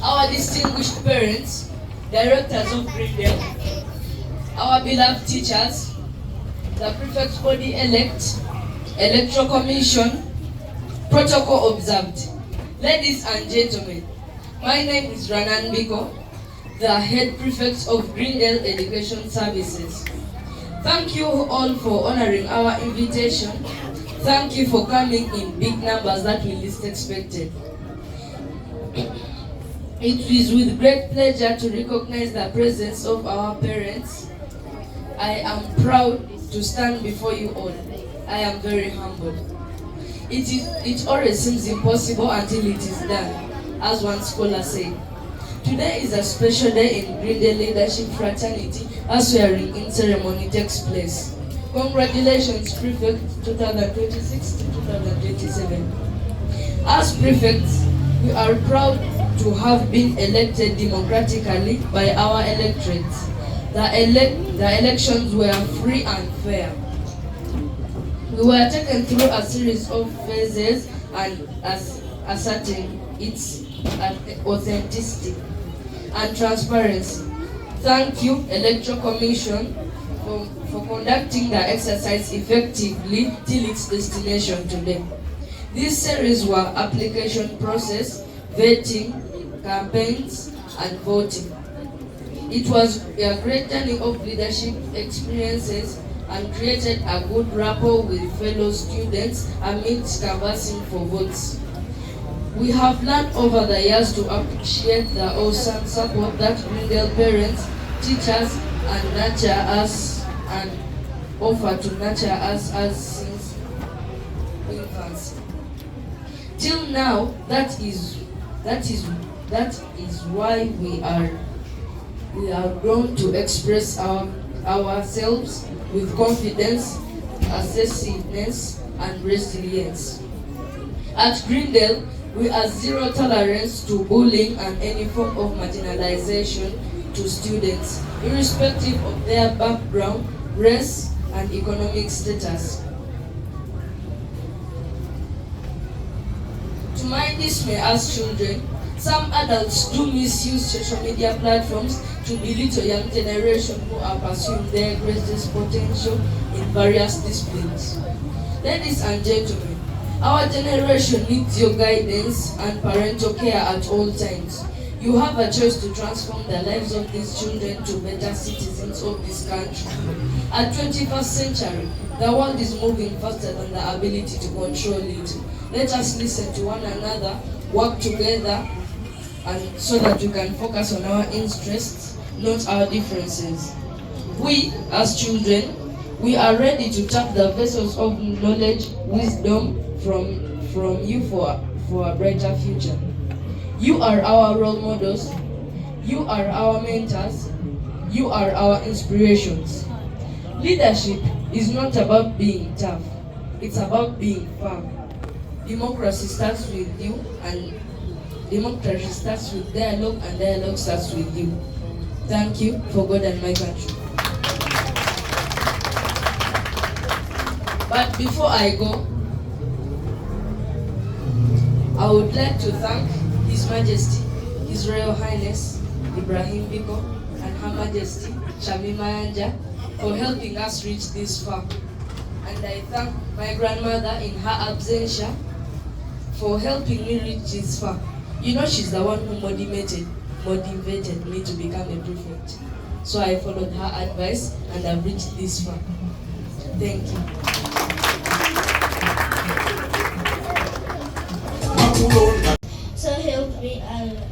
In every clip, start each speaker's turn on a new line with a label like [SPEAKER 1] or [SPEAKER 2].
[SPEAKER 1] our distinguished parents, directors of Greendale, our beloved teachers, the Prefect body elect, Electoral Commission, protocol observed. Ladies and gentlemen, my name is Ranan Biko, the Head Prefect of Greendale Education Services. Thank you all for honoring our invitation. Thank you for coming in big numbers that we least expected. It is with great pleasure to recognize the presence of our parents. I am proud to stand before you all. I am very humbled. It always seems impossible until it is done, as one scholar said. Today is a special day in Greendale Leadership Fraternity as swearing-in ceremony takes place. Congratulations, Prefect 2026 to 2027. As Prefects, we are proud to have been elected democratically by our electorates. The elections were free and fair. We were taken through a series of phases and ascertain its authenticity and transparency. Thank you, Electoral Commission, for conducting the exercise effectively till its destination today. This series were application process, vetting, campaigns, and voting. It was a great journey of leadership experiences and created a good rapport with fellow students amidst canvassing for votes. We have learned over the years to appreciate the awesome support that Greendale parents, teachers, and nurture us and offer to nurture us as since infancy. Till now, that is why we are grown to express ourselves with confidence, assertiveness, and resilience. At Greendale, we are zero tolerance to bullying and any form of marginalization to students, irrespective of their background, race, and economic status. To my dismay as children, some adults do misuse social media platforms to belittle young generation who are pursuing their greatest potential in various disciplines. Ladies and gentlemen, our generation needs your guidance and parental care at all times. You have a choice to transform the lives of these children to better citizens of this country. At 21st century, the world is moving faster than the ability to control it. Let us listen to one another, work together, and so that we can focus on our interests, not our differences. We, as children, we are ready to tap the vessels of knowledge, wisdom from you for a brighter future. You are our role models. You are our mentors. You are our inspirations. Leadership is not about being tough. It's about being firm. Democracy starts with you, and democracy starts with dialogue, and dialogue starts with you. Thank you for God and my country. But before I go, I would like to thank His Majesty, His Royal Highness Ibrahim Biko, and Her Majesty Shamima Yanja for helping us reach this far. And I thank my grandmother in her absentia for helping me reach this far. You know, she's the one who motivated me to become a prefect. So I followed her advice and I've reached this far. Thank you.
[SPEAKER 2] So help me Allah.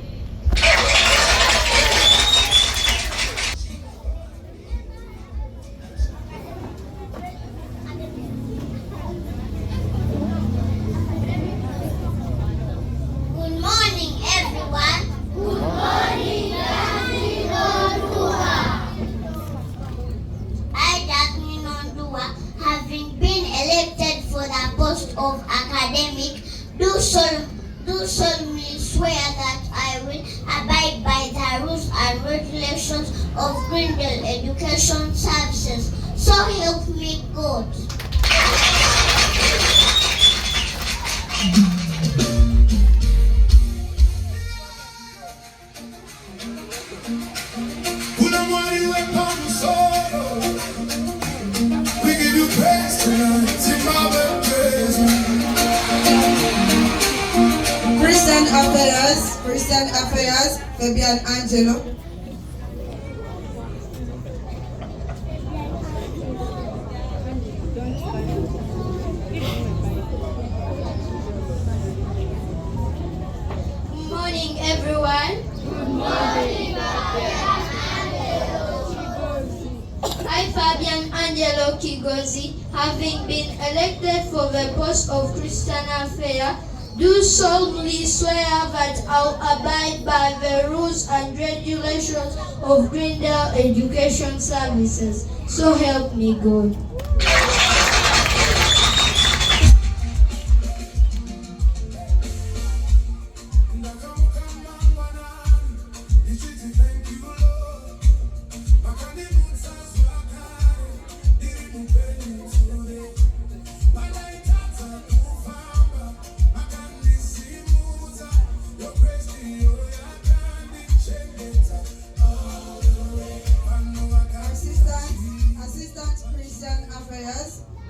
[SPEAKER 3] Good morning, everyone. Good morning, Jasmine Ondua. I, Jasmine Ondua, having been elected for the post of academic, do solemnly swear that I will abide by the rules and regulations of Greendale Education Services. So help me God.
[SPEAKER 4] Christian Affairs, Fabian Angelo.
[SPEAKER 2] Good morning, everyone. Good morning, I, Fabian Angelo Kigozi, having been elected for the post of Christian Affairs, do solemnly swear that I'll abide by the rules and regulations of Greendale Education Services. So help me God.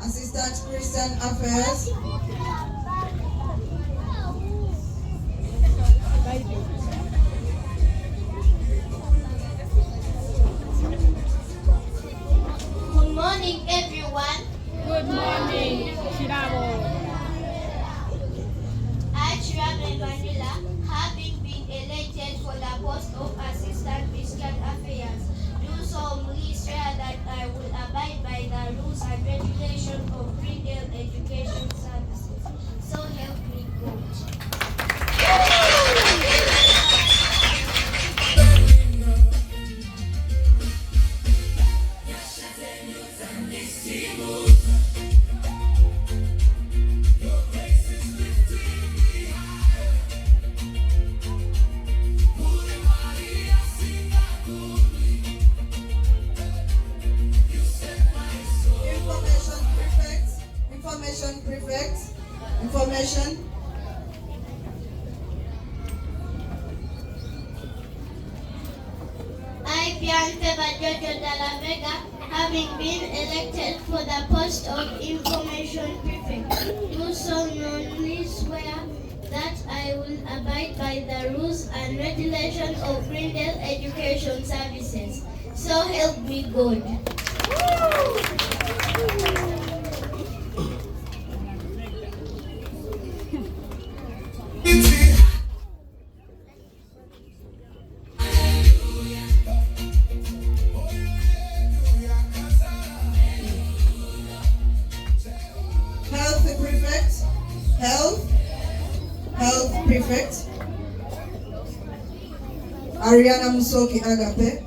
[SPEAKER 4] Assistant Christian Affairs.
[SPEAKER 2] Good morning, everyone.
[SPEAKER 5] Good morning, Shirabo.
[SPEAKER 2] I, Shirabo Vanilla, having been elected for the post of Assistant Christian Affairs, do solemnly swear that I will abide by the rules and regulations of Greendale Education Services. So help me God.
[SPEAKER 4] Information.
[SPEAKER 2] I, Bianca Jojo de la Vega, having been elected for the post of Information Prefect, do solemnly swear that I will abide by the rules and regulations of Greendale Education Services. So help me God.
[SPEAKER 4] Health Prefect. Health Prefect. Ariana Musoki Agape.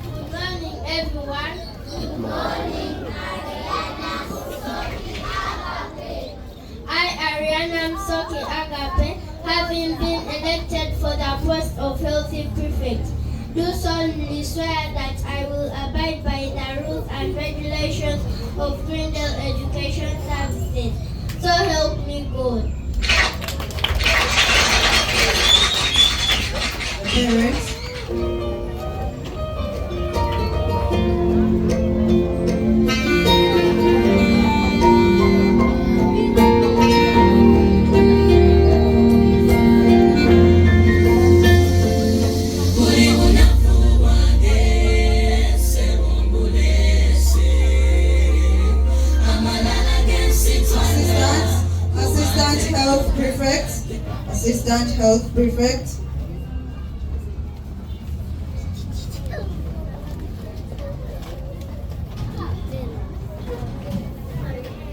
[SPEAKER 2] Good morning, everyone. Good morning, Ariana Musoki Agape. I, Ariana Musoki Agape, having been elected for the post of Healthy Prefect, do solemnly swear that I will abide by the rules and regulations of Greendale Education Services. So help me God.
[SPEAKER 4] Parents. Assistant Health Prefect.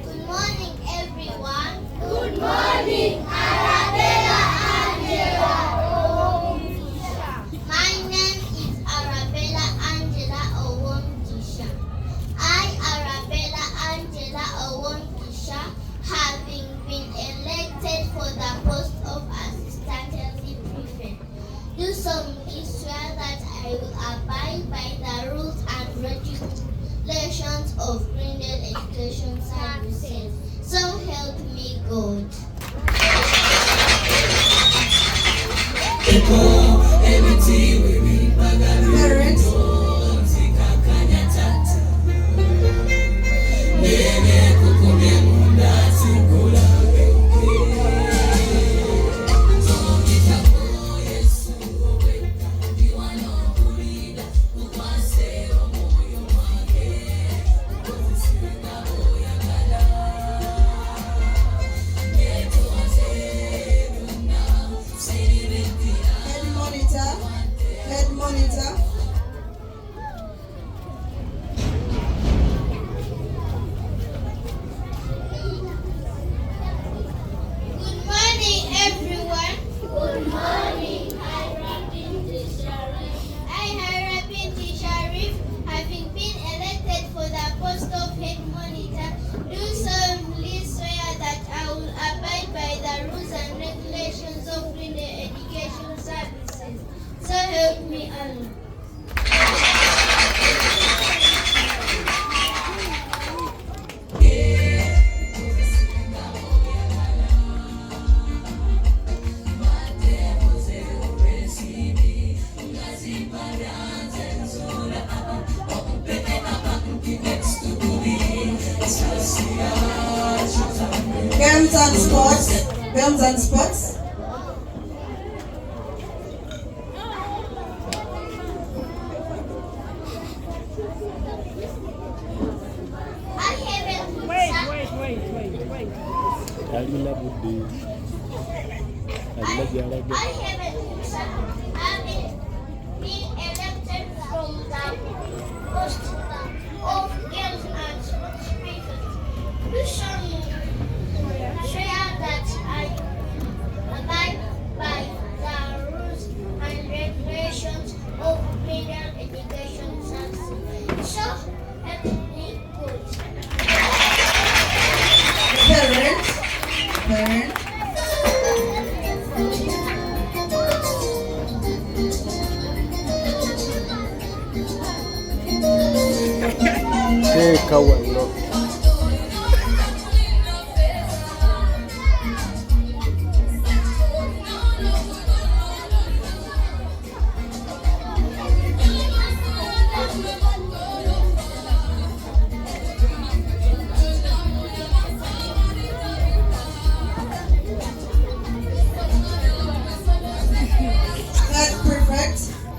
[SPEAKER 2] Good morning, everyone. Good morning, Arabella Angela Owongisha. My name is Arabella Angela Owongisha. I, Arabella Angela Owongisha, having been elected for the post of Assistant Healthy Prefect, do solemnly swear that I will abide by the rules and regulations of Greendale Education Services. So help me God.
[SPEAKER 4] Parents. Anita.
[SPEAKER 2] Good morning, everyone. Good morning. I, Binti Sharif, having been elected for the post of head monitor, do solemnly swear that I will abide by the rules and regulations of the education services. So help me Allah.
[SPEAKER 4] Games and sports. Games and sports.
[SPEAKER 2] I haven't
[SPEAKER 5] Wait.
[SPEAKER 6] Alina Budde. Alina Jalaga.
[SPEAKER 2] I haven't having been elected from the post of Girls and Sports Prefect. Do swear that I abide by the rules and regulations of Middle Education Services. So help me God.
[SPEAKER 4] Parents.
[SPEAKER 6] Hey, Kawalo.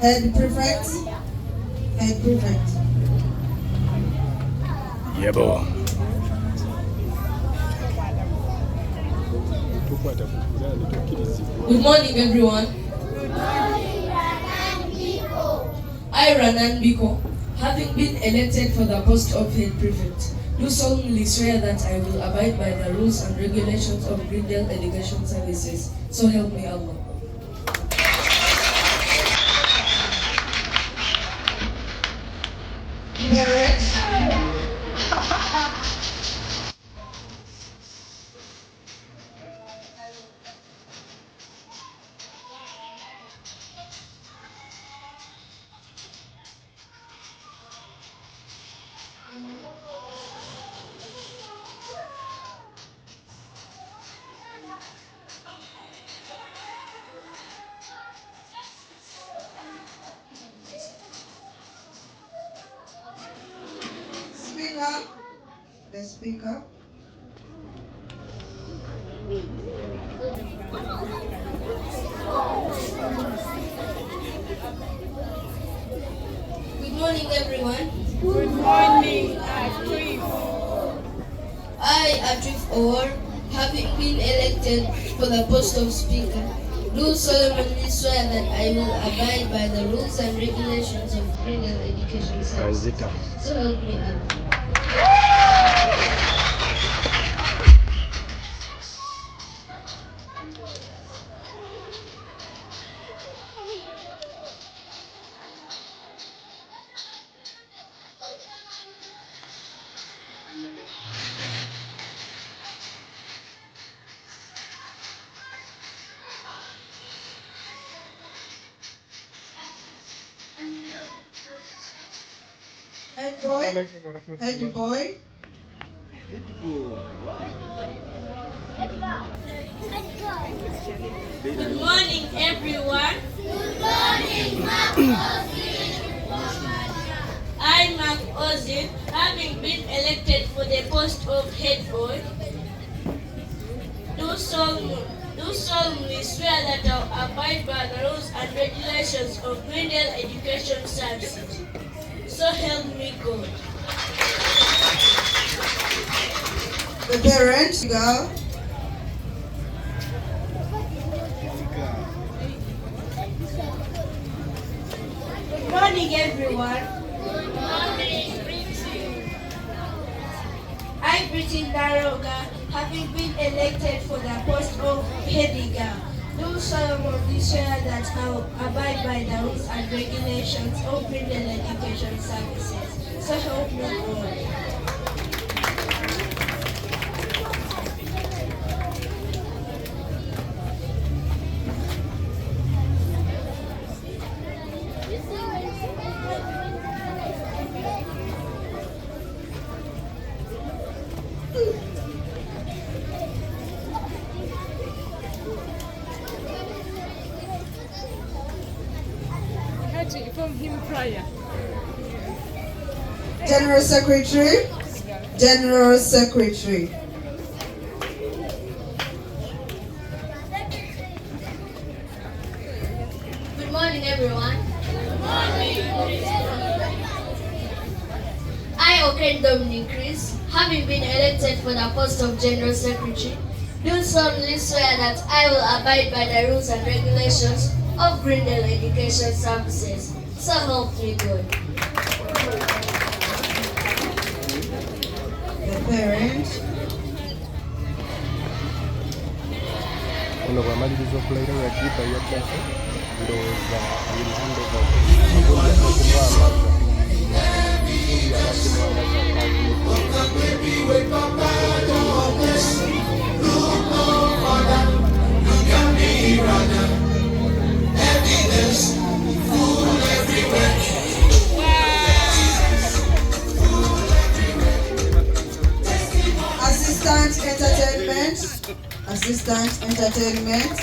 [SPEAKER 4] Head prefect.
[SPEAKER 6] Yebo.
[SPEAKER 1] Good morning, everyone. I, Ranan Biko, having been elected for the post of head prefect, do solemnly swear that I will abide by the rules and regulations of Greendale Education Services. So help me Allah.
[SPEAKER 4] Speaker. The speaker.
[SPEAKER 1] Good morning, everyone.
[SPEAKER 5] Good morning, Atrif.
[SPEAKER 1] I, Atrif Or, having been elected for the post of speaker, do solemnly swear that I will abide by the rules and regulations of Greendale Education Services. So help me Allah.
[SPEAKER 4] Head boy.
[SPEAKER 5] Good morning, everyone.
[SPEAKER 2] Good morning,
[SPEAKER 5] I, Mark Ozil, having been elected for the post of head boy, do solemnly swear that I will abide by the rules and regulations of Greendale Education Services. So help me God.
[SPEAKER 4] The parents. Girl.
[SPEAKER 5] morning, everyone.
[SPEAKER 7] Good morning, Pretty.
[SPEAKER 5] I, Pretty Naroga, having been elected for the post of heading do solemnly swear that I will abide by the rules and regulations of Grindel Education Services. So help me God.
[SPEAKER 7] From him prior.
[SPEAKER 4] General Secretary. General Secretary.
[SPEAKER 8] Good morning, everyone.
[SPEAKER 7] Good morning.
[SPEAKER 8] I, Oken Dominic Chris, having been elected for the post of General Secretary, do solemnly swear that I will abide by the rules and regulations of Grindel Education Services. So help me God.
[SPEAKER 4] The parent.
[SPEAKER 6] Ono bw'amaliriza okulayira yagiba yaddako ndowooza ayinhandova okumwambaza ensimbi
[SPEAKER 4] Assistant Entertainment.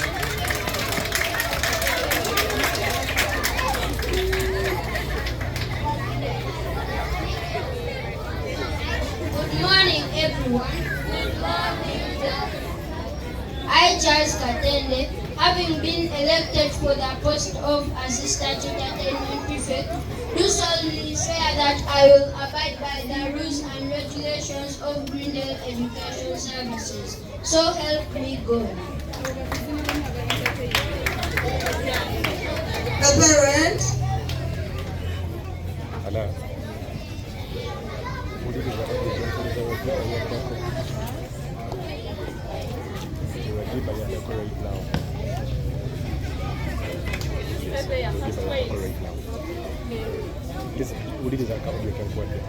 [SPEAKER 3] Good morning, everyone.
[SPEAKER 7] Good morning.
[SPEAKER 3] I, Charles Katende, having been elected for the post of Assistant Entertainment Prefect, do solemnly swear that I will abide by the rules and regulations of Grindel Education Services. So help me God.
[SPEAKER 4] The parent.
[SPEAKER 6] Ala. Muliriza okuliza yaddako. Wajiba yaddako right now. Wajiba yaddako right now. Listen, uliriza akabuye kenkuwadde.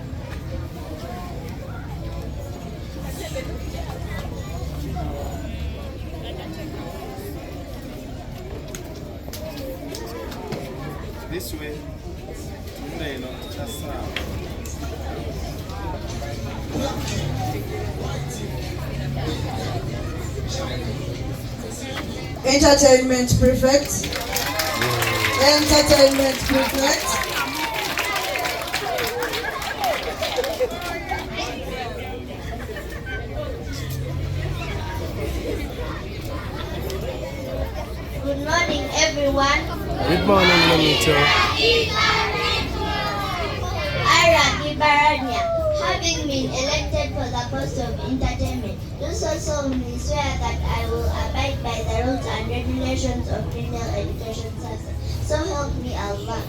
[SPEAKER 9] This way, that's
[SPEAKER 4] Entertainment Prefect. Entertainment Prefect.
[SPEAKER 3] Good morning, everyone.
[SPEAKER 6] Good morning, Mamito.
[SPEAKER 3] I, Raki Baranya, having been elected for the post of entertainment, do solemnly swear that I will abide by the rules and regulations of Grindel Education Services. So help me Allah.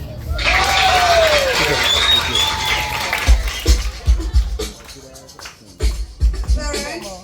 [SPEAKER 4] Parent.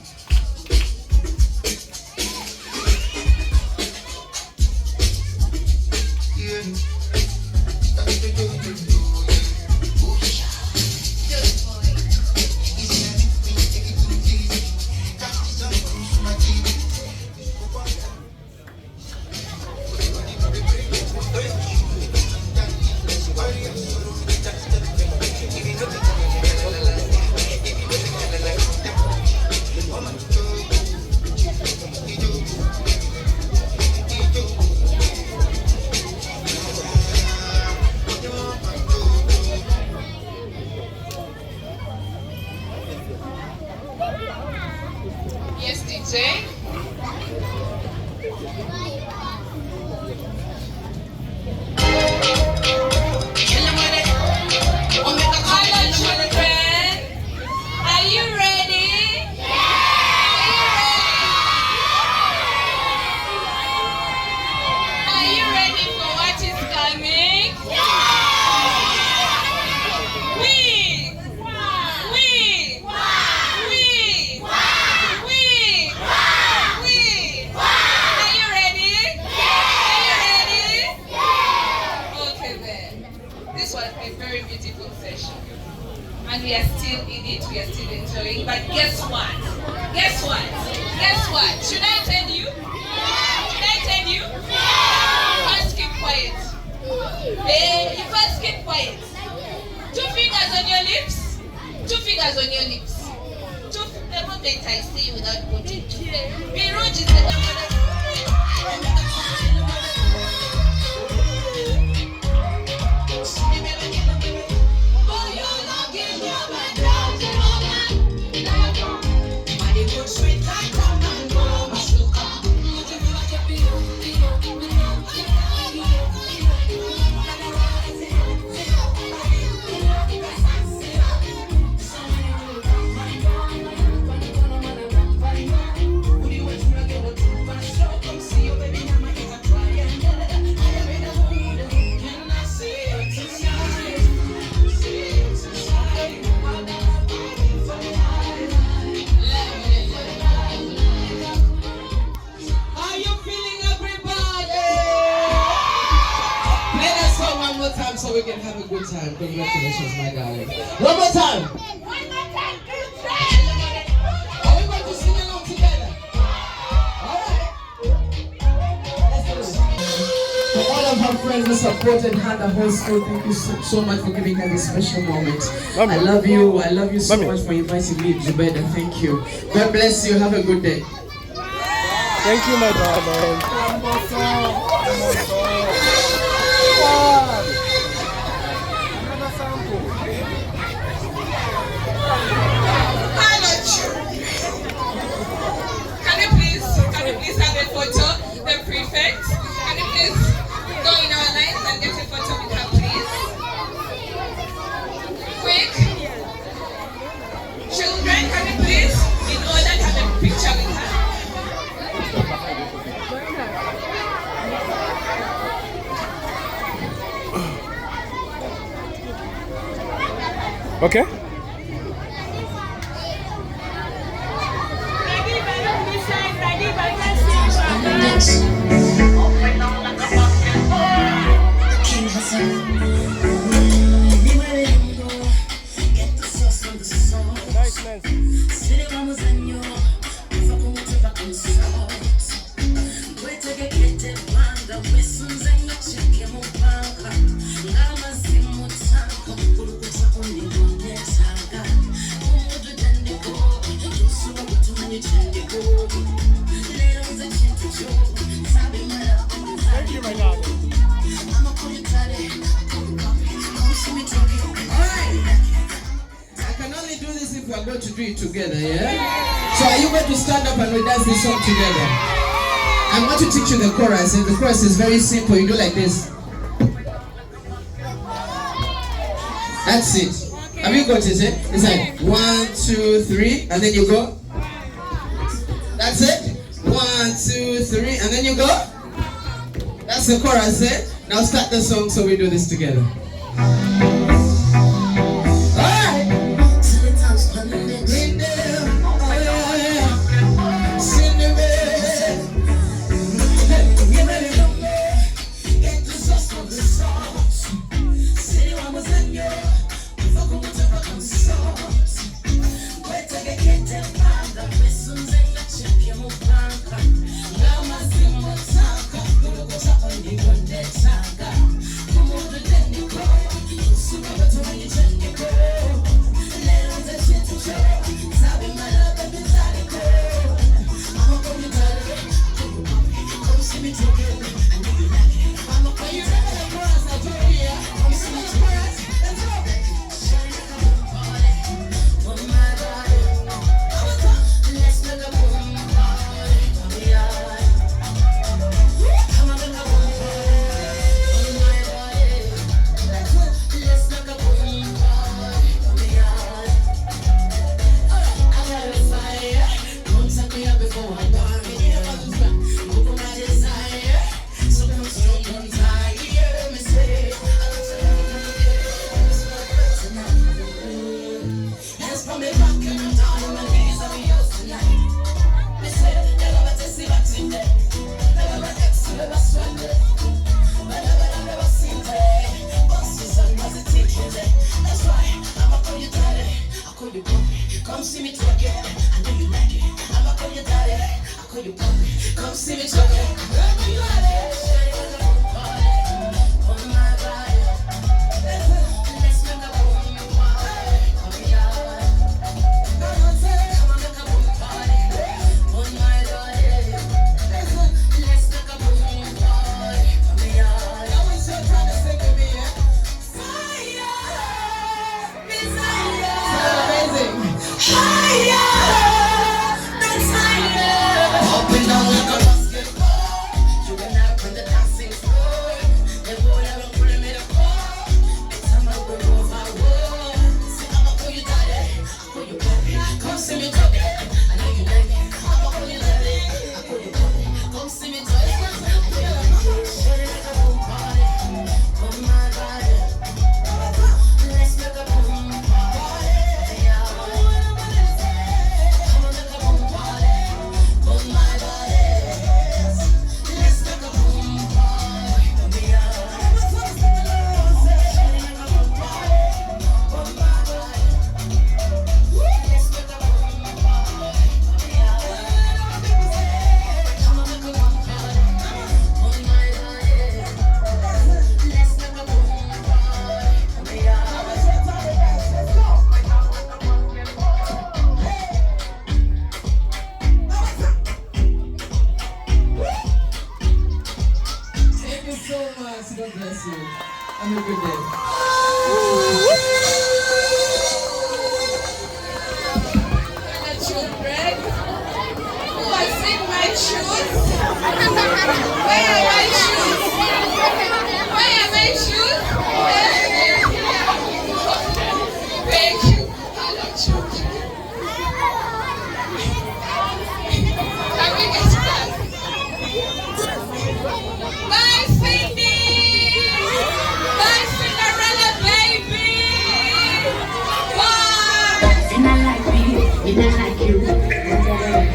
[SPEAKER 10] was a very beautiful session. And we are still in it, we are still enjoying. But guess what? Guess what? Guess what? Should I tell you? Should I tell you? First keep quiet. You first keep quiet. 2 fingers on your lips. 2 fingers on your lips. The moment I say you without putting two. Be rude is the
[SPEAKER 11] so we can have a good time. Congratulations, my darling. One more time.
[SPEAKER 7] One more time, good
[SPEAKER 11] Are we going to sing along together? All right. Let's do it. For all of our friends who supported her the whole school, thank you so much for giving her this special moment.
[SPEAKER 6] Mami.
[SPEAKER 11] I love you. I love you so
[SPEAKER 6] Mami.
[SPEAKER 11] much for inviting me, Zubedah. Thank you. God bless you. Have a good day.
[SPEAKER 6] Thank you, my darling.
[SPEAKER 10] Can you please have a photo? The prefect. Can you please go in our lines and get a photo with her, please? Quick. Children, can you please, in order, have a picture with her?
[SPEAKER 6] Okay. Nice, man. Thank you, my darling.
[SPEAKER 11] I can only do this if we are going to do it together, yeah? So are you going to stand up and we dance this song together? I'm going to teach you the chorus, and the chorus is very simple. You do like this. That's it. Have you got it, eh? It's like 1, 2, 3, and then you go. That's it. 1, 2, 3, and then you go. That's the chorus, eh? Now start the song so we do this together. Are you ready for the chorus? I told you, yeah? You see the chorus? Let's go. Come see me twerking. I know you like it. I'ma call you daddy. I call you puppy. Come see me twerking. I know you like it. Shawty wanna boom party. On my body. Let's make a boom party. Come here. Come on, make a boom party. On my body. Let's make a boom party. Come here. Now it's your time to sing with me, yeah? Fire. Desire. Amazing. Higher. That's higher. Up and down like a basketball. You and I on the dancing floor. The boy I don't put him in a car. It's time I go over war. See, I'ma call you daddy. I call you puppy. Come see me talking. I know you like it. I'ma call you daddy. I call you puppy. Come see me talking. I know you like it. Shawty make a boom party. On my body. Let's make a boom party. Yeah. I'ma make a boom party. On my body. Let's make a boom party. Yeah. Shawty make a boom party. On my body. Let's make a boom party. Yeah. I'ma make a boom party. On my body. Let's make a boom party. Yeah.
[SPEAKER 4] Thank you so much. God bless you. Have a good day.
[SPEAKER 10] The children. What's in my shoes? Where are my shoes? Where are my shoes? Thank you. Hello, children. Can we get back? Bye, Cindy. Bye, Cinderella, baby. Bye.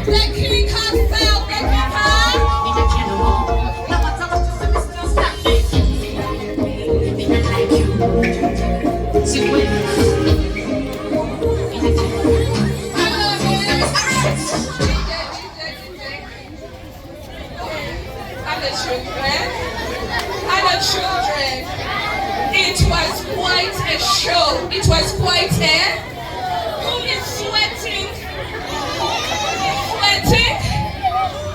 [SPEAKER 10] The king has fell, the king has. And the children, it was quite a show. It was quite a. Who is sweating? Sweating?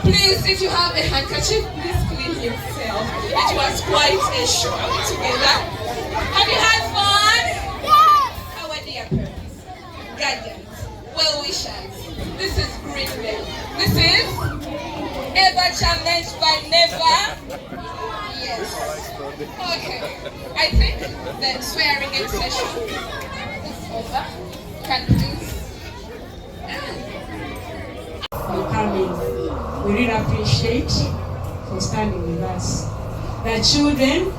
[SPEAKER 10] Please, if you have a handkerchief, please clean yourself. It was quite a show. Are we together? Have you had fun? Yes. How are dear parents, guardians, well-wishers? This is Greenland. This is ever challenged by never. Yes. Okay. I think the swearing-in session is over. Can please.
[SPEAKER 12] For coming. We really appreciate for standing with us. The children,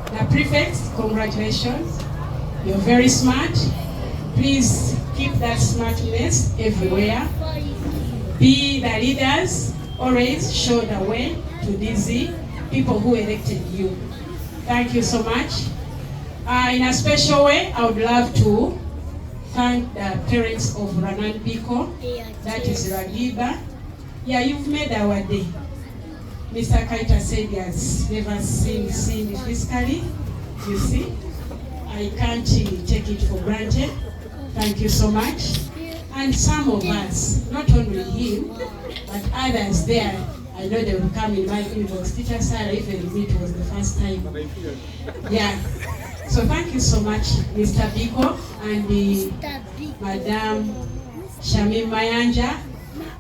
[SPEAKER 12] the prefects, congratulations. You're very smart. Please keep that smartness everywhere. Be the leaders. Always show the way to these people who elected you. Thank you so much. In a special way, I would love to thank the parents of Ranan Biko, that is Ragiba. Yeah, you've made our day. Mr. Kaita said he has never seen physically. You see, I can't take it for granted. Thank you so much. And some of us, not only him, but others there, I know they will come in my inbox. Teacher Sarah, even me, it was the first time. Yeah. So thank you so much, Mr. Biko and Madam Shamim Mayanja,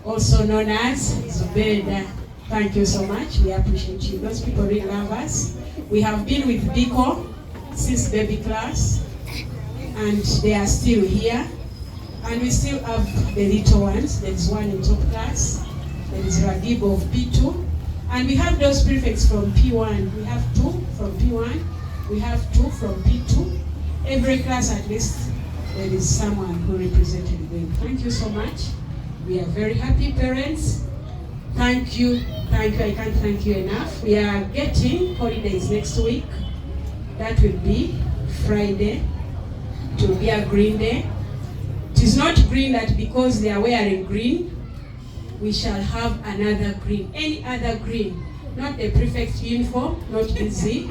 [SPEAKER 12] also known as Zubedah. Thank you so much. We appreciate you. Those people really love us. We have been with Biko since baby class, and they are still here. And we still have the little ones. There is one in top class. There is Ragibo of P2. And we have those prefects from P1. We have 2 from P1. We have 2 from P2. Every class at least, there is someone who represented them. Thank you so much. We are very happy parents. Thank you. Thank you. I can't thank you enough. We are getting holidays next week. That will be Friday. It will be a green day. is not green that because they are wearing green, we shall have another green, any other green, not the prefect uniform, not easy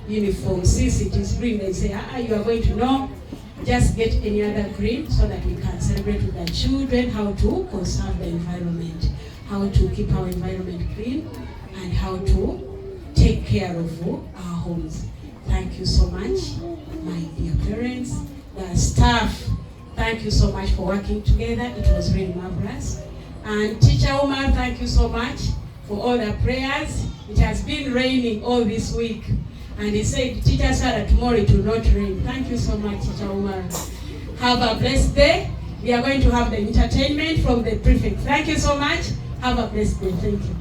[SPEAKER 12] uniform. Since it is green, they say, you are going to know, just get any other green so that we can celebrate with the children how to conserve the environment, how to keep our environment clean, and how to take care of our homes. Thank you so much, my dear parents, the staff. Thank you so much for working together. It was really marvelous. And Teacher Omar, thank you so much for all the prayers. It has been raining all this week. And he said, Teacher Sarah, tomorrow it will not rain. Thank you so much, Teacher Omar. Have a blessed day. We are going to have the entertainment from the prefect. Thank you so much. Have a blessed day. Thank you.